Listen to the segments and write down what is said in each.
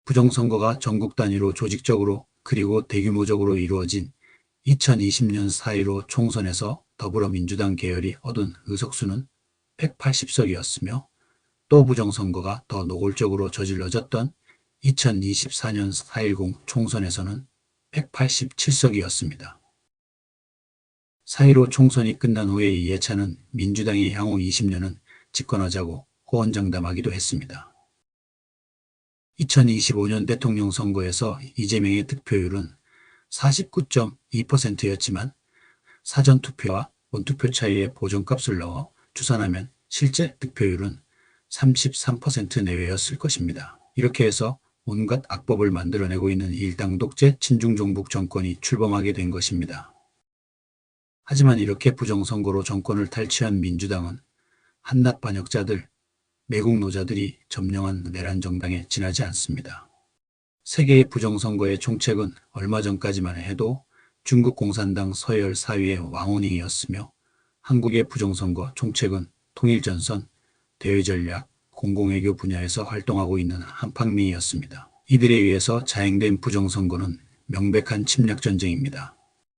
부정선거가 전국 단위로 조직적으로 그리고 대규모적으로 이루어진 2020년 4.15 총선에서 더불어민주당 계열이 얻은 의석수는 180석이었으며 또 부정선거가 더 노골적으로 저질러졌던 2024년 4.10 총선에서는 187석이었습니다. 4.15 총선이 끝난 후에 이해찬은 민주당이 향후 20년은 집권하자고 호언장담하기도 했습니다. 2025년 대통령 선거에서 이재명의 득표율은 49.2%였지만 사전투표와 본투표 차이의 보정값을 넣어 추산하면 실제 득표율은 33% 내외였을 것입니다. 이렇게 해서 온갖 악법을 만들어내고 있는 일당 독재 친중종북 정권이 출범하게 된 것입니다. 하지만 이렇게 부정선거로 정권을 탈취한 민주당은 한낱 반역자들, 매국 노자들이 점령한 내란 정당에 지나지 않습니다. 세계의 부정선거의 총책은 얼마 전까지만 해도 중국 공산당 서열 4위의 왕원잉이었으며 한국의 부정선거 총책은 통일전선, 대외전략, 공공외교 분야에서 활동하고 있는 한팡미였습니다. 이들에 의해서 자행된 부정선거는 명백한 침략전쟁입니다.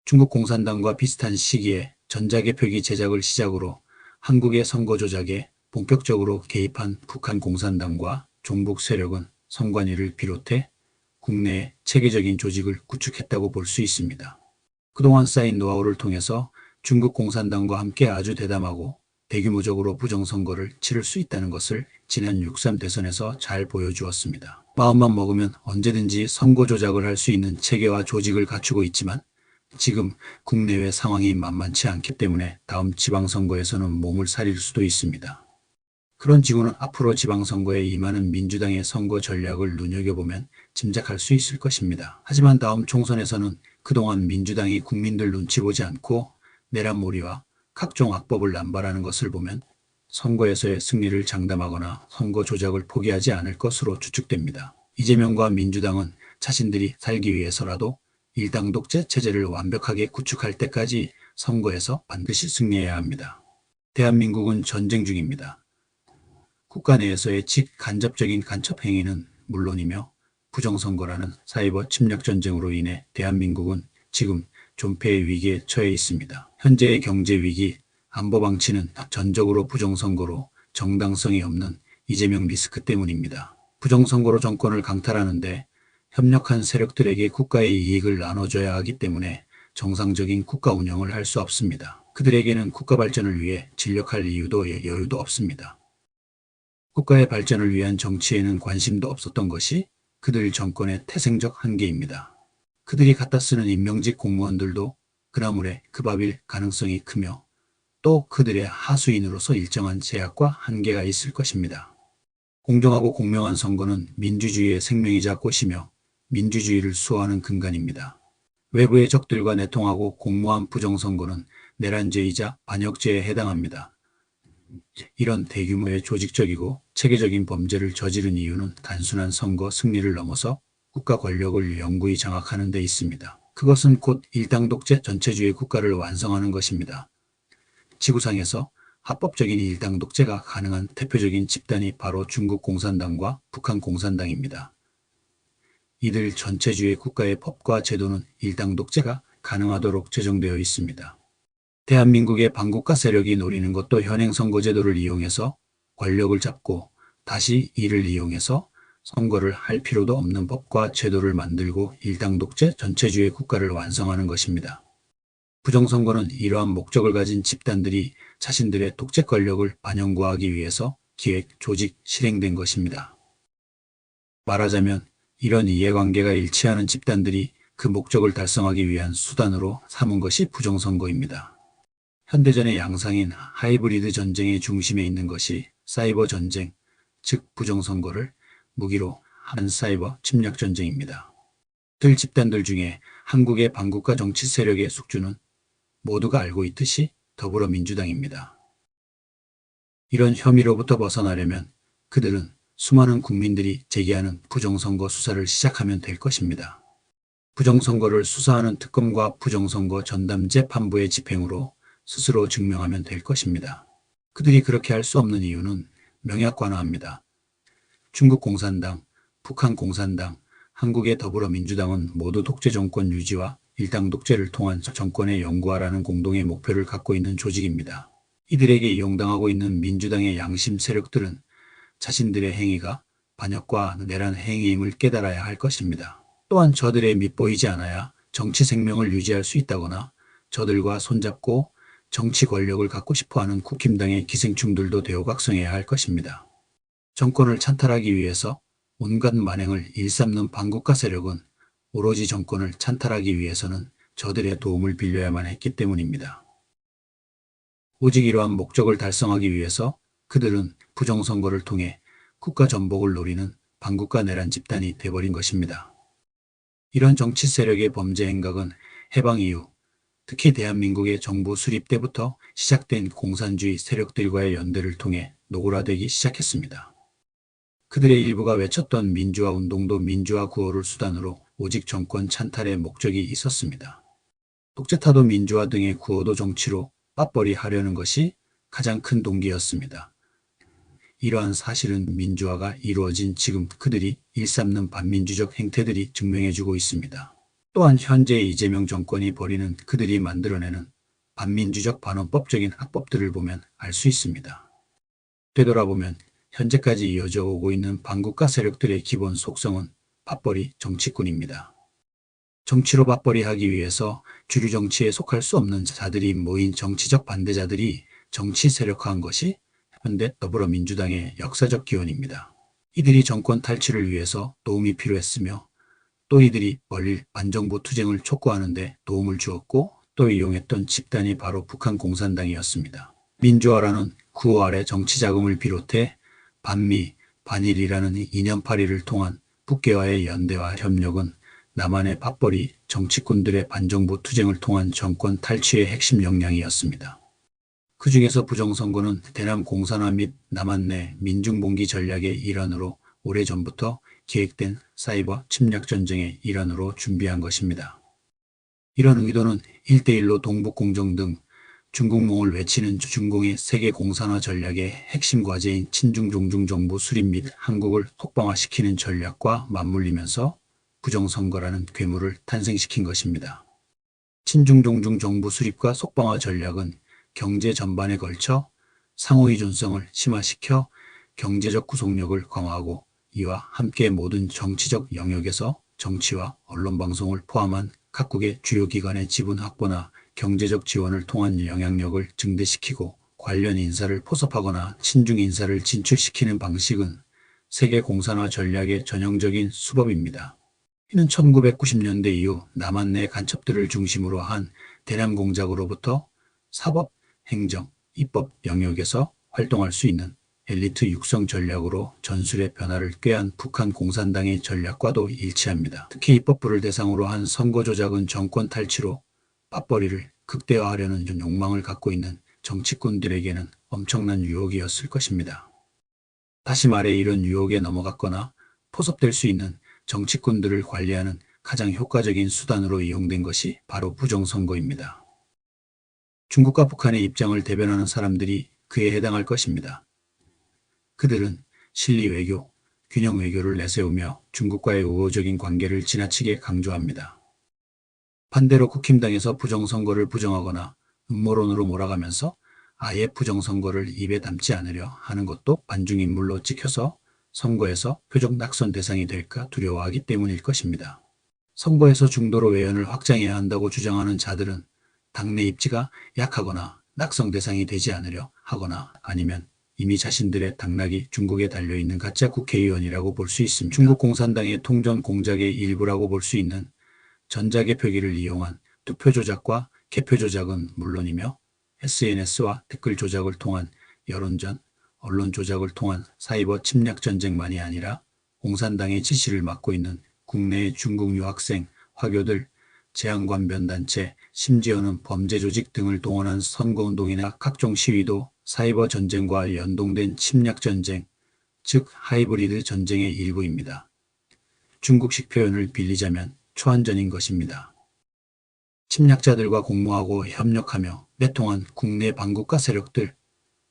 중국 공산당과 비슷한 시기에 전자개표기 제작을 시작으로 한국의 선거 조작에 본격적으로 개입한 북한 공산당과 종북 세력은 선관위를 비롯해 국내에 체계적인 조직을 구축했다고 볼 수 있습니다. 그동안 쌓인 노하우를 통해서 중국 공산당과 함께 아주 대담하고 대규모적으로 부정선거를 치를 수 있다는 것을 지난 6.3 대선에서 잘 보여주었습니다. 마음만 먹으면 언제든지 선거 조작을 할 수 있는 체계와 조직을 갖추고 있지만 지금 국내외 상황이 만만치 않기 때문에 다음 지방선거에서는 몸을 사릴 수도 있습니다. 그런 지구는 앞으로 지방선거에 임하는 민주당의 선거 전략을 눈여겨보면 짐작할 수 있을 것입니다. 하지만 다음 총선에서는 그동안 민주당이 국민들 눈치 보지 않고 내란몰이와 각종 악법을 남발하는 것을 보면 선거에서의 승리를 장담하거나 선거 조작을 포기하지 않을 것으로 추측됩니다. 이재명과 민주당은 자신들이 살기 위해서라도 일당 독재 체제를 완벽하게 구축할 때까지 선거에서 반드시 승리해야 합니다. 대한민국은 전쟁 중입니다. 국가 내에서의 직간접적인 간첩 행위는 물론이며 부정선거라는 사이버 침략 전쟁으로 인해 대한민국은 지금 존폐의 위기에 처해 있습니다. 현재의 경제 위기, 안보 방치는 전적으로 부정선거로 정당성이 없는 이재명 리스크 때문입니다. 부정선거로 정권을 강탈하는데 협력한 세력들에게 국가의 이익을 나눠줘야 하기 때문에 정상적인 국가 운영을 할 수 없습니다. 그들에게는 국가 발전을 위해 진력할 이유도 여유도 없습니다. 국가의 발전을 위한 정치에는 관심도 없었던 것이 그들 정권의 태생적 한계입니다. 그들이 갖다 쓰는 임명직 공무원들도 그나물에 그 밥일 가능성이 크며 또 그들의 하수인으로서 일정한 제약과 한계가 있을 것입니다. 공정하고 공명한 선거는 민주주의의 생명이자 꽃이며 민주주의를 수호하는 근간입니다. 외부의 적들과 내통하고 공모한 부정선거는 내란죄이자 반역죄에 해당합니다. 이런 대규모의 조직적이고 체계적인 범죄를 저지른 이유는 단순한 선거 승리를 넘어서 국가 권력을 영구히 장악하는 데 있습니다. 그것은 곧 일당 독재 전체주의 국가를 완성하는 것입니다. 지구상에서 합법적인 일당 독재가 가능한 대표적인 집단이 바로 중국 공산당과 북한 공산당입니다. 이들 전체주의 국가의 법과 제도는 일당 독재가 가능하도록 제정되어 있습니다. 대한민국의 반국가 세력이 노리는 것도 현행 선거제도를 이용해서 권력을 잡고 다시 이를 이용해서 선거를 할 필요도 없는 법과 제도를 만들고 일당 독재 전체주의 국가를 완성하는 것입니다. 부정선거는 이러한 목적을 가진 집단들이 자신들의 독재 권력을 반영구하기 위해서 기획, 조직, 실행된 것입니다. 말하자면 이런 이해관계가 일치하는 집단들이 그 목적을 달성하기 위한 수단으로 삼은 것이 부정선거입니다. 현대전의 양상인 하이브리드 전쟁의 중심에 있는 것이 사이버 전쟁, 즉 부정선거를 무기로 하는 사이버 침략 전쟁입니다. 들 집단들 중에 한국의 반국가 정치 세력의 숙주는 모두가 알고 있듯이 더불어민주당입니다. 이런 혐의로부터 벗어나려면 그들은 수많은 국민들이 제기하는 부정선거 수사를 시작하면 될 것입니다. 부정선거를 수사하는 특검과 부정선거 전담 재판부의 집행으로 스스로 증명하면 될 것입니다. 그들이 그렇게 할 수 없는 이유는 명약관화합니다. 중국 공산당, 북한 공산당, 한국의 더불어민주당은 모두 독재 정권 유지와 일당 독재를 통한 정권의 영구화라는 공동의 목표를 갖고 있는 조직입니다. 이들에게 이용당하고 있는 민주당의 양심 세력들은 자신들의 행위가 반역과 내란 행위임을 깨달아야 할 것입니다. 또한 저들의 밑보이지 않아야 정치 생명을 유지할 수 있다거나 저들과 손잡고 정치 권력을 갖고 싶어하는 국힘당의 기생충들도 대우각성해야 할 것입니다. 정권을 찬탈하기 위해서 온갖 만행을 일삼는 반국가 세력은 오로지 정권을 찬탈하기 위해서는 저들의 도움을 빌려야만 했기 때문입니다. 오직 이러한 목적을 달성하기 위해서 그들은 부정선거를 통해 국가 전복을 노리는 반국가 내란 집단이 돼버린 것입니다. 이런 정치 세력의 범죄 행각은 해방 이후 특히 대한민국의 정부 수립 때부터 시작된 공산주의 세력들과의 연대를 통해 노골화되기 시작했습니다. 그들의 일부가 외쳤던 민주화 운동도 민주화 구호를 수단으로 오직 정권 찬탈의 목적이 있었습니다. 독재타도 민주화 등의 구호도 정치로 맞벌이 하려는 것이 가장 큰 동기였습니다. 이러한 사실은 민주화가 이루어진 지금 그들이 일삼는 반민주적 행태들이 증명해주고 있습니다. 또한 현재 이재명 정권이 벌이는 그들이 만들어내는 반민주적 반헌법적인 악법들을 보면 알 수 있습니다. 되돌아보면 현재까지 이어져 오고 있는 반국가 세력들의 기본 속성은 맞벌이 정치꾼입니다. 정치로 맞벌이하기 위해서 주류 정치에 속할 수 없는 자들이 모인 정치적 반대자들이 정치 세력화한 것이 현대 더불어민주당의 역사적 기원입니다. 이들이 정권 탈취를 위해서 도움이 필요했으며 또 이들이 벌일 반정부 투쟁을 촉구하는 데 도움을 주었고 또 이용했던 집단이 바로 북한 공산당이었습니다. 민주화라는 구호 아래 정치 자금을 비롯해 반미, 반일이라는 이념파리를 통한 북계와의 연대와 협력은 남한의 맞벌이 정치꾼들의 반정부 투쟁을 통한 정권 탈취의 핵심 역량이었습니다. 그 중에서 부정선거는 대남 공산화 및 남한 내 민중봉기 전략의 일환으로 오래전부터 계획된 사이버 침략 전쟁의 일환으로 준비한 것입니다. 이런 의도는 1대1로 동북공정 등 중국몽을 외치는 중공의 세계 공산화 전략의 핵심 과제인 친중종중 정부 수립 및 한국을 속방화시키는 전략과 맞물리면서 부정선거라는 괴물을 탄생시킨 것입니다. 친중종중 정부 수립과 속방화 전략은 경제 전반에 걸쳐 상호의존성을 심화시켜 경제적 구속력을 강화하고 이와 함께 모든 정치적 영역에서 정치와 언론방송을 포함한 각국의 주요 기관의 지분 확보나 경제적 지원을 통한 영향력을 증대시키고 관련 인사를 포섭하거나 친중 인사를 진출시키는 방식은 세계 공산화 전략의 전형적인 수법입니다. 이는 1990년대 이후 남한 내 간첩들을 중심으로 한 대남 공작으로부터 사법, 행정, 입법 영역에서 활동할 수 있는 엘리트 육성 전략으로 전술의 변화를 꾀한 북한 공산당의 전략과도 일치합니다. 특히 입법부를 대상으로 한 선거 조작은 정권 탈취로 맞벌이를 극대화하려는 욕망을 갖고 있는 정치꾼들에게는 엄청난 유혹이었을 것입니다. 다시 말해 이런 유혹에 넘어갔거나 포섭될 수 있는 정치꾼들을 관리하는 가장 효과적인 수단으로 이용된 것이 바로 부정선거입니다. 중국과 북한의 입장을 대변하는 사람들이 그에 해당할 것입니다. 그들은 실리 외교, 균형 외교를 내세우며 중국과의 우호적인 관계를 지나치게 강조합니다. 반대로 국힘당에서 부정선거를 부정하거나 음모론으로 몰아가면서 아예 부정선거를 입에 담지 않으려 하는 것도 반중인물로 찍혀서 선거에서 표적 낙선 대상이 될까 두려워하기 때문일 것입니다. 선거에서 중도로 외연을 확장해야 한다고 주장하는 자들은 당내 입지가 약하거나 낙선 대상이 되지 않으려 하거나 아니면 이미 자신들의 당락이 중국에 달려있는 가짜 국회의원이라고 볼 수 있습니다. 중국 공산당의 통전 공작의 일부라고 볼 수 있는 전자개표기를 이용한 투표 조작과 개표 조작은 물론이며 SNS와 댓글 조작을 통한 여론전, 언론 조작을 통한 사이버 침략 전쟁만이 아니라 공산당의 지시를 맡고 있는 국내의 중국 유학생, 화교들, 재향관변단체, 심지어는 범죄 조직 등을 동원한 선거운동이나 각종 시위도 사이버 전쟁과 연동된 침략 전쟁, 즉 하이브리드 전쟁의 일부입니다. 중국식 표현을 빌리자면 초안전인 것입니다. 침략자들과 공모하고 협력하며 내통한 국내 반국가 세력들,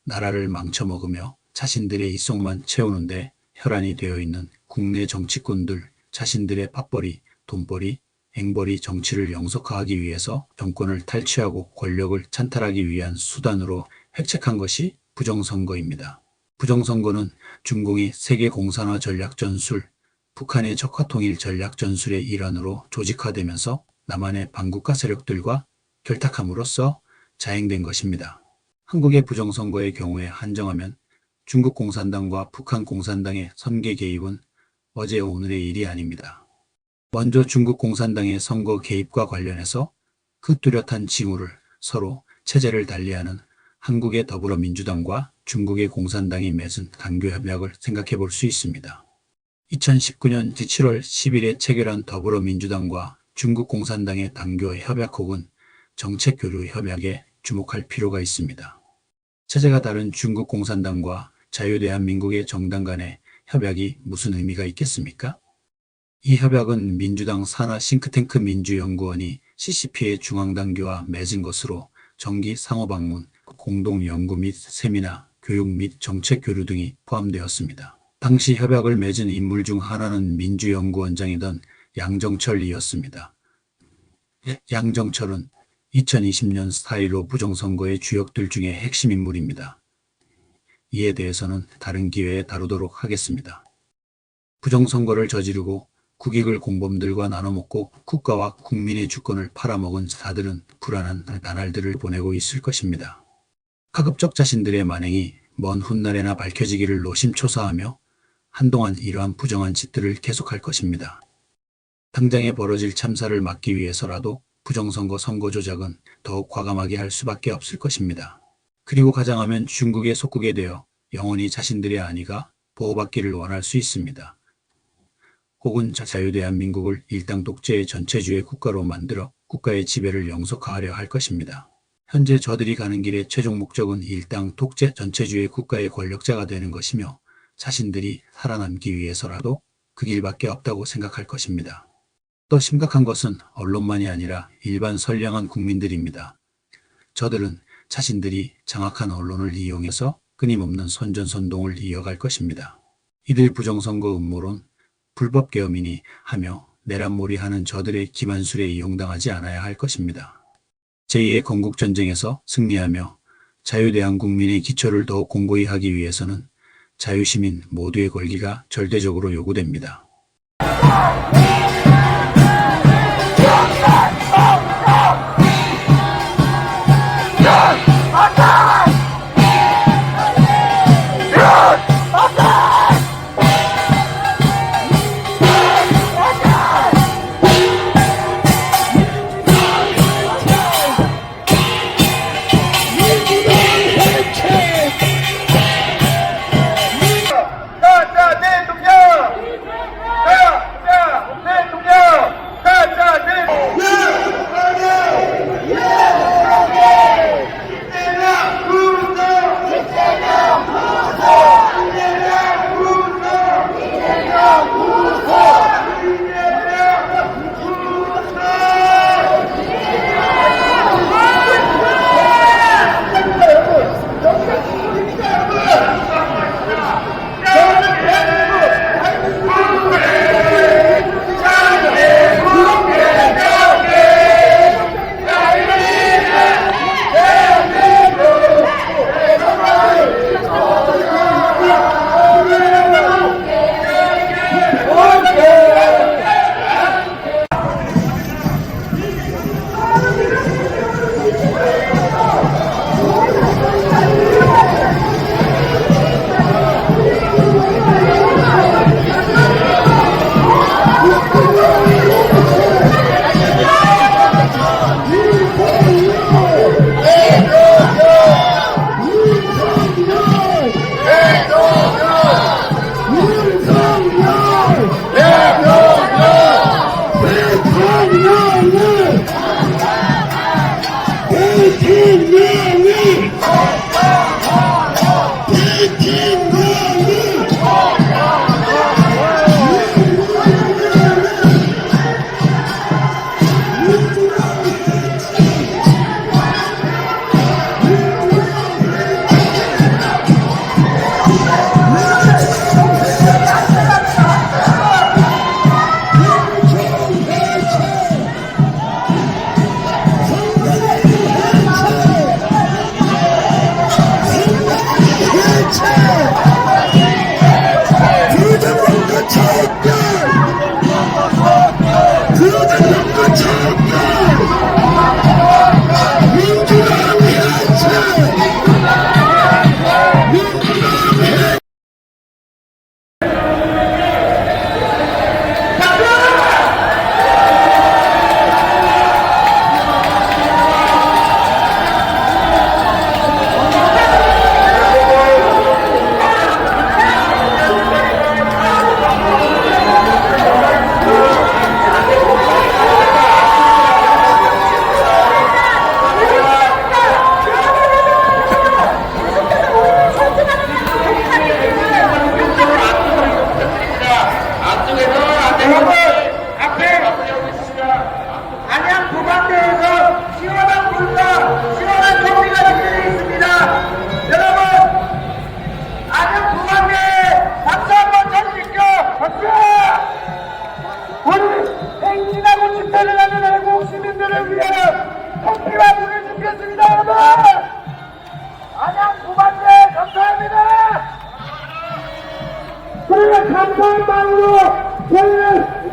나라를 망쳐먹으며 자신들의 이속만 채우는데 혈안이 되어 있는 국내 정치꾼들 자신들의 밥벌이, 돈벌이, 앵벌이 정치를 영속화하기 위해서 정권을 탈취하고 권력을 찬탈하기 위한 수단으로 획책한 것이 부정선거입니다. 부정선거는 중공이 세계 공산화 전략 전술, 북한의 적화통일 전략 전술의 일환으로 조직화되면서 남한의 반국가 세력들과 결탁함으로써 자행된 것입니다. 한국의 부정선거의 경우에 한정하면 중국 공산당과 북한 공산당의 선거 개입은 어제 오늘의 일이 아닙니다. 먼저 중국 공산당의 선거 개입과 관련해서 그 뚜렷한 징후를 서로 체제를 달리하는 한국의 더불어민주당과 중국의 공산당이 맺은 당교협약을 생각해 볼 수 있습니다. 2019년 7월 10일에 체결한 더불어민주당과 중국 공산당의 당교협약 혹은 정책교류협약에 주목할 필요가 있습니다. 체제가 다른 중국 공산당과 자유대한민국의 정당 간의 협약이 무슨 의미가 있겠습니까? 이 협약은 민주당 산하 싱크탱크 민주연구원이 CCP의 중앙당교와 맺은 것으로 정기 상호방문, 공동연구 및 세미나, 교육 및 정책교류 등이 포함되었습니다. 당시 협약을 맺은 인물 중 하나는 민주연구원장이던 양정철이었습니다. 양정철은 2020년 4.15 부정선거의 주역들 중에 핵심 인물입니다. 이에 대해서는 다른 기회에 다루도록 하겠습니다. 부정선거를 저지르고 국익을 공범들과 나눠먹고 국가와 국민의 주권을 팔아먹은 자들은 불안한 나날들을 보내고 있을 것입니다. 가급적 자신들의 만행이 먼 훗날에나 밝혀지기를 노심초사하며 한동안 이러한 부정한 짓들을 계속할 것입니다. 당장에 벌어질 참사를 막기 위해서라도 부정선거 선거 조작은 더욱 과감하게 할 수밖에 없을 것입니다. 그리고 가장하면 중국의 속국에 되어 영원히 자신들의 안위가 보호받기를 원할 수 있습니다. 혹은 자유대한민국을 일당 독재의 전체주의 국가로 만들어 국가의 지배를 영속화하려 할 것입니다. 현재 저들이 가는 길의 최종 목적은 일당 독재 전체주의 국가의 권력자가 되는 것이며 자신들이 살아남기 위해서라도 그 길밖에 없다고 생각할 것입니다. 또 심각한 것은 언론만이 아니라 일반 선량한 국민들입니다. 저들은 자신들이 장악한 언론을 이용해서 끊임없는 선전선동을 이어갈 것입니다. 이들 부정선거 음모론, 불법 계엄이니 하며 내란몰이하는 저들의 기만술에 이용당하지 않아야 할 것입니다. 제2의 건국전쟁에서 승리하며 자유대한 국민의 기초를 더욱 공고히 하기 위해서는 자유시민 모두의 권리가 절대적으로 요구됩니다. 대통령!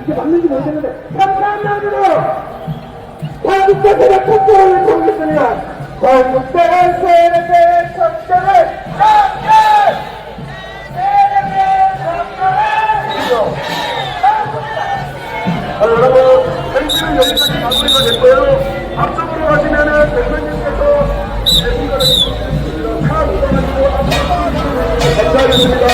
이렇게 맞는지 모르겠는데 감사합니다. 한국대 세력 척결을 통했으면 한국대 세력의 척결을 여러분, 행진은 여기까지 마무리가 됐고요. 앞쪽으로 가시면은 대표님께서 제시가를 다 묻어가지고 감사하겠습니다.